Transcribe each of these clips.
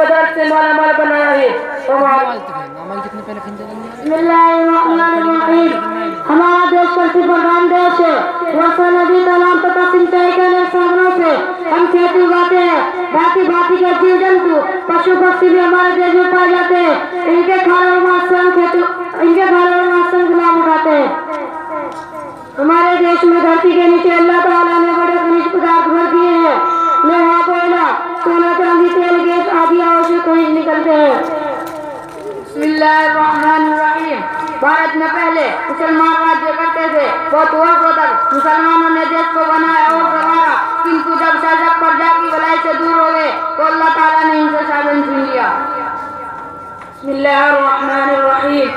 कुदरत से मालामाल बनाया है। हमारा देश कृषि प्रधान देश है। वर्षा नदी तालाब तथा सिंचाई के साधनों से हम खेती उगाते हैं। भांति भांति के जीव जंतु पशु पक्षी भी हमारे देश में पाए जाते हैं। इनके खाने से हम गुलाम उठाते हैं। हमारे देश में धरती के नीचे अल्लाह ताला ने बड़े खनिज पदार्थ भर दिए हैं। लोहा कोयला सोना चांदी तेल गैस आदि आवश्यक खनिज निकलते हैं। बिस्मिल्लाहिर्रहमानिर्रहीम। भारत में पहले मुसलमान राज्य करते थे। बहुत वर्षों तक मुसलमानों ने देश को बनाया और संवारा, किंतु जब शासक प्रजा की भलाई से दूर हो गए तो अल्लाह ताला ने इनसे शासन छीन लिया। बिस्मिल्लाहिर्रहमानिर्रहीम।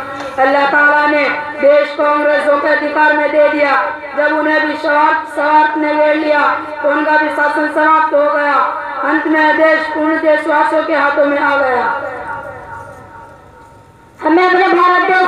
अल्लाह ताला ने देश को अंग्रेजों के अधिकार में दे दिया। जब उन्हें भी स्वार्थ ने घेर लिया तो उनका भी शासन समाप्त हो गया। अंत में देश पूर्ण देशवासियों के हाथों में आ गया। हमें अपने भारत देश